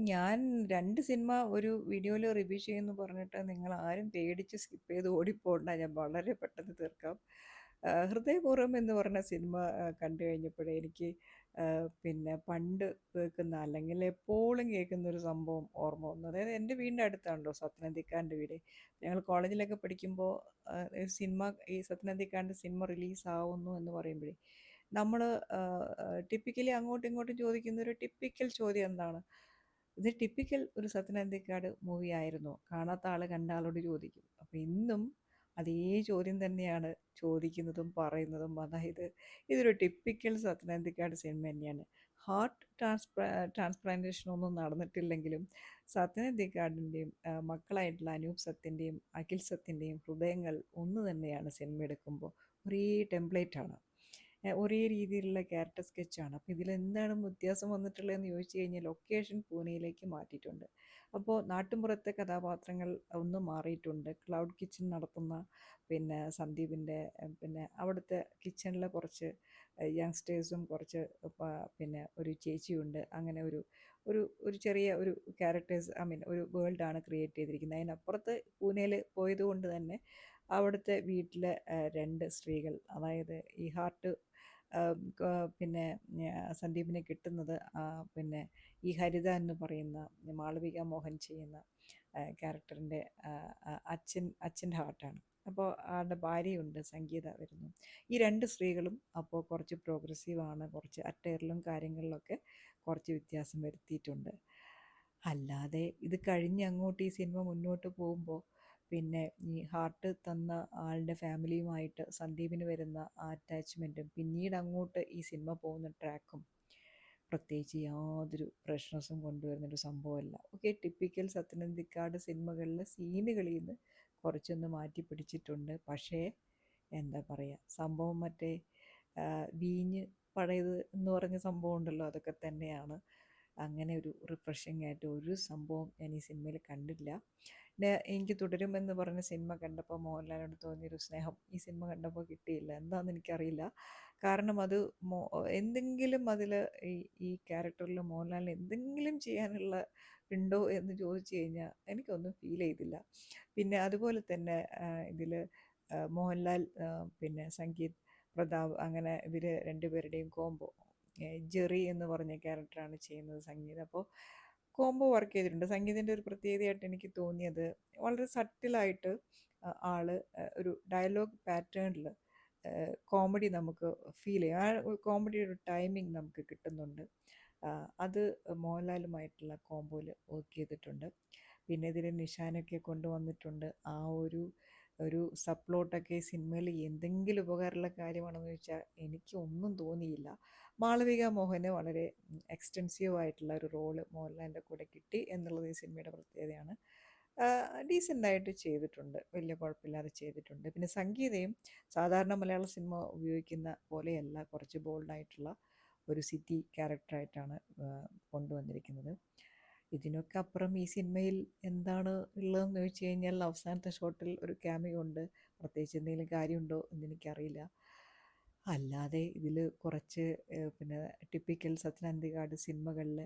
ഞാൻ 2 സിനിമ ഒരു വീഡിയോയിൽ റിവ്യൂ ചെയ്യുമെന്ന് പറഞ്ഞിട്ട് നിങ്ങളാരും പേടിച്ച് സ്കിപ്പ് ചെയ്ത് ഓടിപ്പോണ്ട. ഞാൻ വളരെ പെട്ടെന്ന് തീർക്കാം. 'ഹൃദയപൂർവ്വം' എന്ന് പറഞ്ഞ സിനിമ കണ്ടു കഴിഞ്ഞപ്പോഴേ എനിക്ക് പിന്നെ പണ്ട് കേൾക്കുന്ന അല്ലെങ്കിൽ എപ്പോഴും കേൾക്കുന്ന ഒരു സംഭവം ഓർമ്മ വന്നു. അതായത് എൻ്റെ വീടിൻ്റെ അടുത്താണല്ലോ സത്യനന്ദിക്കാടിൻ്റെ വീട്. ഞങ്ങൾ കോളേജിലൊക്കെ പഠിക്കുമ്പോൾ സിനിമ ഈ സത്യനന്ദിക്കാടിൻ്റെ സിനിമ റിലീസാവുന്നു എന്ന് പറയുമ്പോഴേ നമ്മൾ ടിപ്പിക്കലി അങ്ങോട്ടും ഇങ്ങോട്ടും ചോദിക്കുന്ന ഒരു ടിപ്പിക്കൽ ചോദ്യം എന്താണ്? ഇത് ടിപ്പിക്കൽ ഒരു സത്യനന്ദിക്കാട് മൂവി ആയിരുന്നോ? കാണാത്ത ആൾ കണ്ട ആളോട് ചോദിക്കും. അപ്പോൾ ഇന്നും അതേ ചോദ്യം തന്നെയാണ് ചോദിക്കുന്നതും പറയുന്നതും. അതായത് ഇതൊരു ടിപ്പിക്കൽ സത്യനന്ദിക്കാട് സിനിമ തന്നെയാണ്. ഹാർട്ട് ട്രാൻസ്പ്ലാന്റേഷൻ ഒന്നും നടന്നിട്ടില്ലെങ്കിലും സത്യനന്ദിക്കാടിൻ്റെയും മക്കളായിട്ടുള്ള അനൂപ് സത്യൻ്റെയും അഖിൽ സത്യൻ്റെയും ഹൃദയങ്ങൾ ഒന്ന് തന്നെയാണ്. സിനിമ എടുക്കുമ്പോൾ ഒരേ ടെംപ്ലേറ്റാണ്, ഒരേ രീതിയിലുള്ള ക്യാരക്ടർ സ്കെച്ചാണ്. അപ്പോൾ ഇതിലെന്താണ് വ്യത്യാസം വന്നിട്ടുള്ളതെന്ന് ചോദിച്ചു കഴിഞ്ഞാൽ ലൊക്കേഷൻ പൂനെയിലേക്ക് മാറ്റിയിട്ടുണ്ട്. അപ്പോൾ നാട്ടുമ്പുറത്തെ കഥാപാത്രങ്ങൾ ഒന്ന് മാറിയിട്ടുണ്ട്. ക്ലൗഡ് കിച്ചൺ നടത്തുന്ന സന്ദീപിൻ്റെ പിന്നെ അവിടുത്തെ കിച്ചണിലെ കുറച്ച് യങ്സ്റ്റേഴ്സും കുറച്ച് ഒരു ചേച്ചിയുണ്ട്. അങ്ങനെ ഒരു ഒരു ഒരു ചെറിയ ഒരു ക്യാരക്ടേഴ്സ് ഒരു വേൾഡാണ് ക്രിയേറ്റ് ചെയ്തിരിക്കുന്നത്. അതിനപ്പുറത്ത് പൂനെയിൽ പോയതുകൊണ്ട് തന്നെ അവിടുത്തെ വീട്ടിലെ 2 സ്ത്രീകൾ, അതായത് ഈ ഹാർട്ട് പിന്നെ സന്ദീപിന് കിട്ടുന്നത് ഈ ഹരിത എന്ന് പറയുന്ന മാളവിക മോഹൻ ചെയ്യുന്ന ക്യാരക്ടറിൻ്റെ അച്ഛൻ്റെ ഹാർട്ടാണ്. അപ്പോൾ ആളുടെ ഭാര്യയുണ്ട്, സംഗീത വരുന്നു. ഈ 2 സ്ത്രീകളും അപ്പോൾ കുറച്ച് പ്രോഗ്രസീവാണ്, കുറച്ച് അറ്റയറിലും കാര്യങ്ങളിലൊക്കെ കുറച്ച് വ്യത്യാസം വരുത്തിയിട്ടുണ്ട്. അല്ലാതെ ഇത് കഴിഞ്ഞ് അങ്ങോട്ട് ഈ സിനിമ മുന്നോട്ട് പോകുമ്പോൾ ഈ ഹാർട്ട് തന്ന ആളുടെ ഫാമിലിയുമായിട്ട് സന്ദീപിന് വരുന്ന ആ അറ്റാച്ച്മെൻറ്റും പിന്നീട് അങ്ങോട്ട് ഈ സിനിമ പോകുന്ന ട്രാക്കും പ്രത്യേകിച്ച് യാതൊരു ഫ്രഷ്നെസ്സും കൊണ്ടുവരുന്നൊരു സംഭവമല്ല. ഓക്കെ, ടിപ്പിക്കൽ സത്യനന്ദിക്കാട് സിനിമകളിലെ സീനുകളിൽ നിന്ന് കുറച്ചൊന്ന് മാറ്റി പിടിച്ചിട്ടുണ്ട്. പക്ഷേ എന്താ പറയുക, സംഭവം മറ്റേ വീഞ്ഞ് പഴയത് എന്ന് പറഞ്ഞ സംഭവം ഉണ്ടല്ലോ, അതൊക്കെ തന്നെയാണ്. അങ്ങനെ ഒരു റിഫ്രഷിംഗ് ആയിട്ട് ഒരു സംഭവം ഞാൻ ഈ സിനിമയിൽ കണ്ടില്ല. എനിക്ക് തുടരുമെന്ന് പറഞ്ഞ സിനിമ കണ്ടപ്പോൾ മോഹൻലാലിനോട് തോന്നിയൊരു സ്നേഹം ഈ സിനിമ കണ്ടപ്പോൾ കിട്ടിയില്ല. എന്താണെന്ന് എനിക്കറിയില്ല. കാരണം അത് എന്തെങ്കിലും അതിൽ ഈ ഈ ക്യാരക്ടറിൽ മോഹൻലാലിന് എന്തെങ്കിലും ചെയ്യാനുള്ള ഉണ്ടോ എന്ന് ചോദിച്ചു കഴിഞ്ഞാൽ എനിക്കൊന്നും ഫീൽ ചെയ്തില്ല. പിന്നെ അതുപോലെ തന്നെ ഇതിൽ മോഹൻലാൽ സംഗീത് പ്രതാപ്, അങ്ങനെ ഇവർ രണ്ടുപേരുടെയും കോംബോ, ജെറി എന്ന് പറഞ്ഞ ക്യാരക്ടറാണ് ചെയ്യുന്നത് സംഗീത്. അപ്പോൾ കോംബോ വർക്ക് ചെയ്തിട്ടുണ്ട്. സംഗീതിൻ്റെ ഒരു പ്രത്യേകതയായിട്ട് എനിക്ക് തോന്നിയത് വളരെ സട്ടിലായിട്ട് ആള് ഒരു ഡയലോഗ് പാറ്റേണിൽ കോമഡി നമുക്ക് ഫീൽ ചെയ്യും. ആ കോമഡിയുടെ ഒരു ടൈമിംഗ് നമുക്ക് കിട്ടുന്നുണ്ട്. അത് മോഹൻലാലുമായിട്ടുള്ള കോംബോയിൽ വർക്ക് ചെയ്തിട്ടുണ്ട്. പിന്നെ ഇതിൽ നിഷാനൊക്കെ കൊണ്ടുവന്നിട്ടുണ്ട്. ആ ഒരു ഒരു സബ്പ്ലോട്ടൊക്കെ സിനിമയിൽ എന്തെങ്കിലും ഉപകാരമുള്ള കാര്യമാണെന്ന് ചോദിച്ചാൽ എനിക്ക് ഒന്നും തോന്നിയില്ല. മാളവിക മോഹന് വളരെ എക്സ്റ്റെൻസീവ് ആയിട്ടുള്ള ഒരു റോള് മോഹൻലാലിൻ്റെ കൂടെ കിട്ടി എന്നുള്ളത് ഈ സിനിമയുടെ പ്രത്യേകതയാണ്. ഡീസൻ്റായിട്ട് ചെയ്തിട്ടുണ്ട്, വലിയ കുഴപ്പമില്ലാതെ ചെയ്തിട്ടുണ്ട്. പിന്നെ സംഗീതയും സാധാരണ മലയാള സിനിമ ഉപയോഗിക്കുന്ന പോലെയല്ല, കുറച്ച് ബോൾഡായിട്ടുള്ള ഒരു സിറ്റി ക്യാരക്ടറായിട്ടാണ് കൊണ്ടുവന്നിരിക്കുന്നത്. ഇതിനൊക്കെ അപ്പുറം ഈ സിനിമയിൽ എന്താണ് ഉള്ളതെന്ന് ചോദിച്ചു കഴിഞ്ഞാൽ അവസാനത്തെ ഷോട്ടിൽ ഒരു ക്യാമിയോ ഉണ്ട്. പ്രത്യേകിച്ച് എന്തെങ്കിലും കാര്യമുണ്ടോ എന്നെനിക്കറിയില്ല. അല്ലാതെ ഇതിൽ കുറച്ച് ടിപ്പിക്കൽ സത്യനന്ദിക്കാട് സിനിമകളിൽ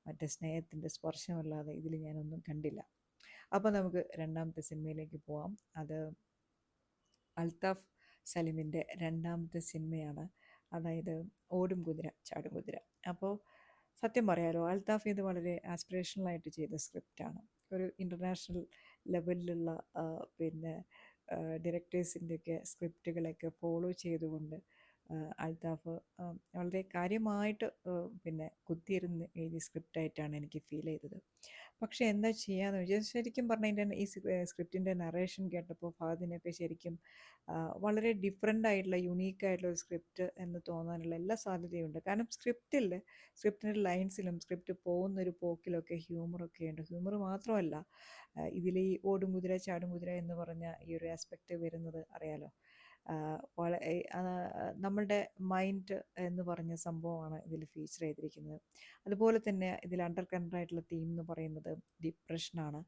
മറ്റേ സ്നേഹത്തിൻ്റെ സ്പർശമല്ലാതെ ഇതിൽ ഞാനൊന്നും കണ്ടില്ല. അപ്പോൾ നമുക്ക് രണ്ടാമത്തെ സിനിമയിലേക്ക് പോവാം. അത് അൽത്താഫ് സലിമിൻ്റെ രണ്ടാമത്തെ സിനിമയാണ്. അതായത് ഓടും കുതിര ചാടും കുതിര. അപ്പോൾ സത്യം പറയാലോ, അൽത്താഫ് ഇത് വളരെ ആസ്പിറേഷണലായിട്ട് ചെയ്ത സ്ക്രിപ്റ്റാണ്. ഒരു ഇൻ്റർനാഷണൽ ലെവലിലുള്ള പിന്നെ ഡയറക്ടേഴ്സിൻ്റെയൊക്കെ സ്ക്രിപ്റ്റുകളൊക്കെ ഫോളോ ചെയ്തുകൊണ്ട് അൽത്താഫ് വളരെ കാര്യമായിട്ട് കുത്തിയിരുന്ന് എഴുതിയ സ്ക്രിപ്റ്റായിട്ടാണ് എനിക്ക് ഫീൽ ചെയ്തത്. പക്ഷേ എന്താ ചെയ്യാന്ന് വെച്ചാൽ, ശരിക്കും പറഞ്ഞാൽ ഇതിൻ്റെ ഈ സ്ക്രിപ്റ്റിൻ്റെ നറേഷൻ കേട്ടപ്പോൾ ഫഹദിനൊക്കെ ശരിക്കും വളരെ ഡിഫറെൻ്റ് ആയിട്ടുള്ള യുണീക്കായിട്ടുള്ള ഒരു സ്ക്രിപ്റ്റ് എന്ന് തോന്നാനുള്ള എല്ലാ സാധ്യതയുണ്ട്. കാരണം സ്ക്രിപ്റ്റിൻ്റെ ലൈൻസിലും സ്ക്രിപ്റ്റ് പോകുന്നൊരു പോക്കിലൊക്കെ ഹ്യൂമറൊക്കെ ഉണ്ട്. ഹ്യൂമർ മാത്രമല്ല, ഇതിൽ ഈ ഓടും കുതിര ചാടും കുതിര എന്ന് പറഞ്ഞ ഈ ഒരു ആസ്പെക്റ്റ് വരുന്നത് അറിയാലോ. നമ്മളുടെ മൈൻഡ് എന്ന് പറഞ്ഞ സംഭവമാണ് ഇതിൽ ഫീച്ചർ ചെയ്തിരിക്കുന്നത്. അതുപോലെ തന്നെ ഇതിൽ അണ്ടർ കറന്റ് ആയിട്ടുള്ള തീം എന്ന് പറയുന്നത് ഡിപ്രഷനാണ്.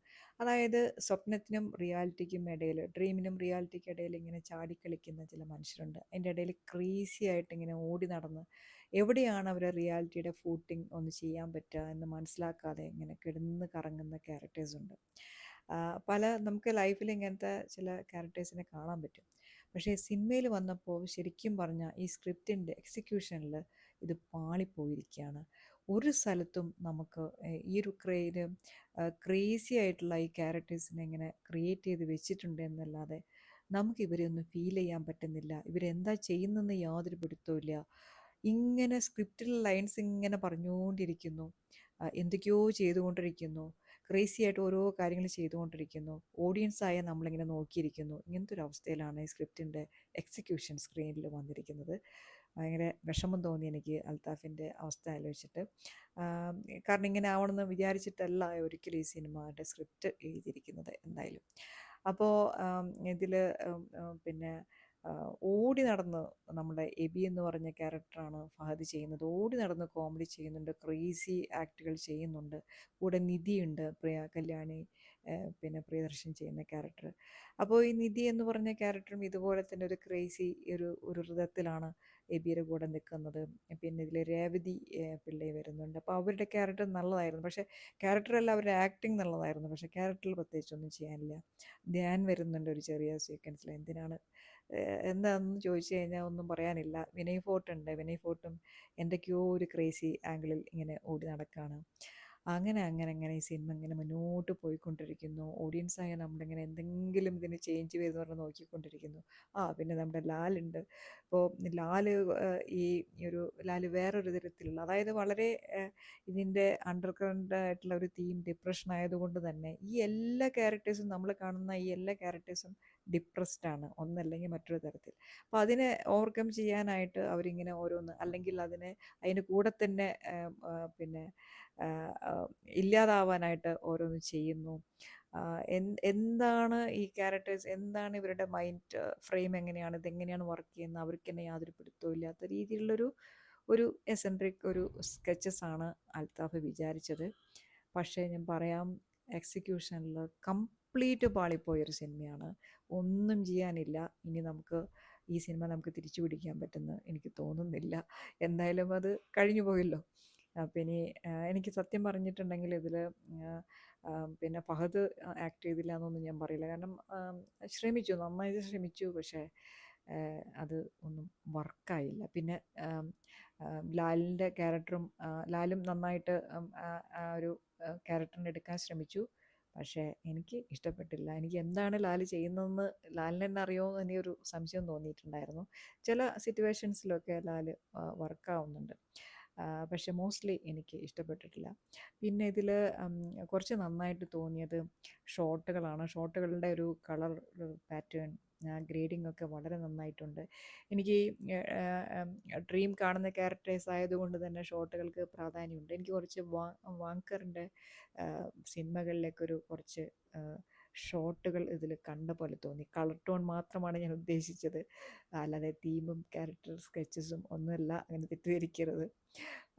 അതായത് സ്വപ്നത്തിനും റിയാലിറ്റിക്കും ഇടയിൽ, ഡ്രീമിനും റിയാലിറ്റിക്കും ഇടയിൽ ഇങ്ങനെ ചാടിക്കളിക്കുന്ന ചില മനുഷ്യരുണ്ട്. അതിൻ്റെ ഇടയിൽ ക്രീസി ആയിട്ട് ഇങ്ങനെ ഓടി നടന്ന് എവിടെയാണ് അവരെ റിയാലിറ്റിയുടെ ഫൂട്ടിങ് ഒന്ന് ചെയ്യാൻ പറ്റുക എന്ന് മനസ്സിലാക്കാതെ ഇങ്ങനെ കിടന്ന് കറങ്ങുന്ന ക്യാരക്ടേഴ്സ് ഉണ്ട്. നമുക്ക് ലൈഫിൽ ഇങ്ങനത്തെ ചില ക്യാരക്ടേഴ്സിനെ കാണാൻ പറ്റും. പക്ഷേ സിനിമയിൽ വന്നപ്പോൾ ശരിക്കും പറഞ്ഞാൽ ഈ സ്ക്രിപ്റ്റിൻ്റെ എക്സിക്യൂഷനിൽ ഇത് പാളിപ്പോയിരിക്കുകയാണ്. ഒരു സ്ഥലത്തും നമുക്ക് ഈ ഒരു ക്രേസി ആയിട്ടുള്ള ഈ ക്യാരക്ടേഴ്സിനെ ഇങ്ങനെ ക്രിയേറ്റ് ചെയ്ത് വെച്ചിട്ടുണ്ട് എന്നല്ലാതെ നമുക്ക് ഇവരെ ഒന്നും ഫീൽ ചെയ്യാൻ പറ്റുന്നില്ല. ഇവരെന്താ ചെയ്യുന്നതെന്ന് യാതൊരു പിടുത്തവുമില്ല. ഇങ്ങനെ സ്ക്രിപ്റ്റിൽ ലൈൻസ് ഇങ്ങനെ പറഞ്ഞുകൊണ്ടിരിക്കുന്നു, എന്തൊക്കെയോ ചെയ്തുകൊണ്ടിരിക്കുന്നു, ക്രേസി ആയിട്ട് ഓരോ കാര്യങ്ങൾ ചെയ്തുകൊണ്ടിരിക്കുന്നു, ഓഡിയൻസായ നമ്മളിങ്ങനെ നോക്കിയിരിക്കുന്നു. ഇങ്ങനത്തെ ഒരു അവസ്ഥയിലാണ് ഈ സ്ക്രിപ്റ്റിൻ്റെ എക്സിക്യൂഷൻ സ്ക്രീനിൽ വന്നിരിക്കുന്നത്. ഭയങ്കര വിഷമം തോന്നി എനിക്ക് അൽത്താഫിൻ്റെ അവസ്ഥ ആലോചിച്ചിട്ട്. കാരണം ഇങ്ങനെ ആവണമെന്ന് വിചാരിച്ചിട്ടല്ല ഒരിക്കലും ഈ സിനിമയുടെ സ്ക്രിപ്റ്റ് എഴുതിയിരിക്കുന്നത് എന്തായാലും. അപ്പോൾ ഇതിൽ പിന്നെ ഓടി നടന്ന് നമ്മുടെ എബി എന്ന് പറഞ്ഞ ക്യാരക്ടറാണ് ഫഹദ് ചെയ്യുന്നത്. ഓടി നടന്ന് കോമഡി ചെയ്യുന്നുണ്ട്, ക്രേസി ആക്റ്റുകൾ ചെയ്യുന്നുണ്ട്. കൂടെ നിധിയുണ്ട്, കല്യാണി പിന്നെ പ്രിയദർശൻ ചെയ്യുന്ന ക്യാരക്ടർ. അപ്പോൾ ഈ നിധി എന്ന് പറഞ്ഞ ക്യാരക്ടറും ഇതുപോലെ തന്നെ ഒരു ക്രേസി ഒരു ഹൃദയത്തിലാണ് എബിയുടെ കൂടെ നിൽക്കുന്നത്. പിന്നെ ഇതിൽ രേവതി പിള്ളை വരുന്നുണ്ട്. അപ്പോൾ അവരുടെ ക്യാരക്ടർ നല്ലതായിരുന്നു, പക്ഷേ ക്യാരക്ടറല്ല, അവരുടെ ആക്ടിങ് നല്ലതായിരുന്നു. പക്ഷേ ക്യാരക്ടറിൽ പ്രത്യേകിച്ചൊന്നും ചെയ്യാനില്ല. ധ്യാൻ വരുന്നുണ്ട് ഒരു ചെറിയ സീക്വൻസിൽ. എന്തിനാണ് എന്താണെന്ന് ചോദിച്ചു കഴിഞ്ഞാൽ ഒന്നും പറയാനില്ല. വിനയ് ഫോർട്ടുണ്ട്. വിനയ് ഫോർട്ടും എന്തൊക്കെയോ ഒരു ക്രേസി ആംഗിളിൽ ഇങ്ങനെ ഓടി നടക്കുകയാണ്. അങ്ങനെ ഈ സിനിമ ഇങ്ങനെ മുന്നോട്ട് പോയിക്കൊണ്ടിരിക്കുന്നു. ഓഡിയൻസായ നമ്മളിങ്ങനെ എന്തെങ്കിലും ഇതിന് ചേഞ്ച് വരുമെന്ന് പറഞ്ഞ് നോക്കിക്കൊണ്ടിരിക്കുന്നു. പിന്നെ നമ്മുടെ ലാലുണ്ട്. അപ്പോൾ ലാല് വേറൊരു തരത്തിലുള്ള, അതായത് വളരെ ഇതിൻ്റെ അണ്ടർ കറന്റ് ആയിട്ടുള്ള ഒരു തീം ഡിപ്രഷൻ ആയതുകൊണ്ട് തന്നെ ഈ എല്ലാ ക്യാരക്ടേഴ്സും, നമ്മൾ കാണുന്ന ഈ എല്ലാ ക്യാരക്ടേഴ്സും ഡിപ്രസ്ഡ് ആണ് ഒന്നല്ലെങ്കിൽ മറ്റൊരു തരത്തിൽ. അപ്പോൾ അതിനെ ഓവർകം ചെയ്യാനായിട്ട് അവരിങ്ങനെ ഓരോന്ന്, അല്ലെങ്കിൽ അതിന് കൂടെ തന്നെ പിന്നെ ഇല്ലാതാവാനായിട്ട് ഓരോന്ന് ചെയ്യുന്നു. എന്താണ് ഈ ക്യാരക്ടേഴ്സ്, എന്താണ് ഇവരുടെ മൈൻഡ് ഫ്രെയിം, എങ്ങനെയാണ് ഇതെങ്ങനെയാണ് വർക്ക് ചെയ്യുന്നത്, അവർക്ക് തന്നെ യാതൊരു പിടുത്തവും ഇല്ലാത്ത രീതിയിലുള്ളൊരു ഒരു എസെൻട്രിക് ഒരു സ്കെച്ചസ് ആണ് അൽത്താഫ് വിചാരിച്ചത്. പക്ഷേ ഞാൻ പറയാം, എക്സിക്യൂഷനിൽ കംപ്ലീറ്റ് പാളിപ്പോയൊരു സിനിമയാണ്. ഒന്നും ചെയ്യാനില്ല. ഇനി ഈ സിനിമ നമുക്ക് തിരിച്ചു പിടിക്കാൻ പറ്റുമെന്ന് എനിക്ക് തോന്നുന്നില്ല. എന്തായാലും അത് കഴിഞ്ഞു പോയല്ലോ. അപ്പം എനിക്ക് സത്യം പറഞ്ഞിട്ടുണ്ടെങ്കിൽ ഇതിൽ പിന്നെ ഫഹദ് ആക്ട് ചെയ്തില്ല എന്നൊന്നും ഞാൻ പറയില്ല. കാരണം നന്നായിട്ട് ശ്രമിച്ചു, പക്ഷേ അത് ഒന്നും വർക്കായില്ല. പിന്നെ ലാലിൻ്റെ ക്യാരക്ടറും, ലാലും നന്നായിട്ട് ആ ഒരു ക്യാരക്ടറിനെ എടുക്കാൻ ശ്രമിച്ചു. പക്ഷേ എനിക്ക് ഇഷ്ടപ്പെട്ടില്ല. എനിക്ക് എന്താണ് ലാല് ചെയ്യുന്നതെന്ന് ലാലിന് തന്നെ അറിയുമോ എന്ന് ഒരു സംശയം തോന്നിയിട്ടുണ്ടായിരുന്നു. ചില സിറ്റുവേഷൻസിലൊക്കെ ലാല് വർക്കാവുന്നുണ്ട്. പക്ഷേ മോസ്റ്റ്ലി എനിക്ക് ഇഷ്ടപ്പെട്ടിട്ടില്ല. പിന്നെ ഇതിൽ കുറച്ച് നന്നായിട്ട് തോന്നിയത് ഷോട്ടുകളാണ്. ഷോട്ടുകളുടെ ഒരു കളർ പാറ്റേൺ, ഗ്രേഡിംഗ് ഒക്കെ വളരെ നന്നായിട്ടുണ്ട്. എനിക്ക് ഡ്രീം കാണുന്ന ക്യാരക്ടേഴ്സ് ആയതുകൊണ്ട് തന്നെ ഷോട്ടുകൾക്ക് പ്രാധാന്യമുണ്ട്. എനിക്ക് കുറച്ച് വാങ്കറിൻ്റെ സിനിമകളിലേക്കൊരു കുറച്ച് ഷോട്ടുകൾ ഇതിൽ കണ്ട പോലെ തോന്നി. കളർ ടോൺ മാത്രമാണ് ഞാൻ ഉദ്ദേശിച്ചത്, അല്ലാതെ തീമും ക്യാരക്ടർ സ്കെച്ചസും ഒന്നുമല്ല, അങ്ങനെ തെറ്റിദ്ധരിക്കരുത്.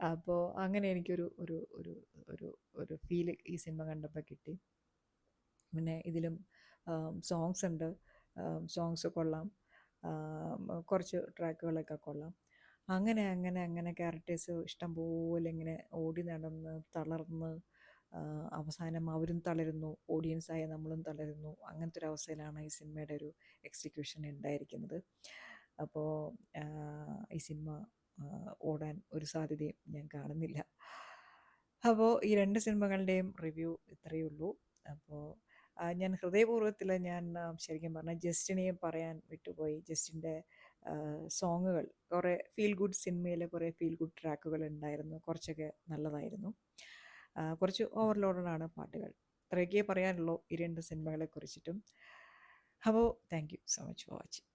അപ്പോൾ അങ്ങനെ എനിക്കൊരു ഒരു ഒരു ഒരു ഒരു ഫീൽ ഈ സിനിമ കണ്ടപ്പോൾ കിട്ടി. പിന്നെ ഇതിലും സോങ്സ് ഉണ്ട്. സോങ്സ് കൊള്ളാം. കുറച്ച് ട്രാക്കുകളൊക്കെ കൊള്ളാം. അങ്ങനെ ക്യാരക്ടേഴ്സ് ഇഷ്ടം പോലെ ഇങ്ങനെ ഓടി നടന്ന് തളർന്ന് അവസാനം അവരും തളരുന്നു, ഓഡിയൻസായ നമ്മളും തളരുന്നു. അങ്ങനത്തെ ഒരു അവസ്ഥയിലാണ് ഈ സിനിമയുടെ ഒരു എക്സിക്യൂഷൻ ഉണ്ടായിരിക്കുന്നത്. അപ്പോൾ ഈ സിനിമ ഓടാൻ ഒരു സാധ്യതയും ഞാൻ കാണുന്നില്ല. അപ്പോൾ ഈ രണ്ട് സിനിമകളുടെയും റിവ്യൂ ഇത്രയേ ഉള്ളൂ. അപ്പോൾ ഞാൻ ഹൃദയപൂർവ്വത്തിൽ ശരിക്കും പറഞ്ഞാൽ ജസ്റ്റിനെയും പറയാൻ വിട്ടുപോയി. ജസ്റ്റിൻ്റെ സോങ്ങുകൾ, കുറേ ഫീൽ ഗുഡ്, സിനിമയിലെ കുറേ ഫീൽ ഗുഡ് ട്രാക്കുകൾ ഉണ്ടായിരുന്നു. കുറച്ചൊക്കെ നല്ലതായിരുന്നു. കുറച്ച് ഓവർലോഡാണ് പാട്ടുകൾ. ഇത്രയൊക്കെ പറയാനുള്ളൂ ഈ രണ്ട് സിനിമകളെ കുറിച്ചിട്ടും. അപ്പോൾ thank you so much for watching.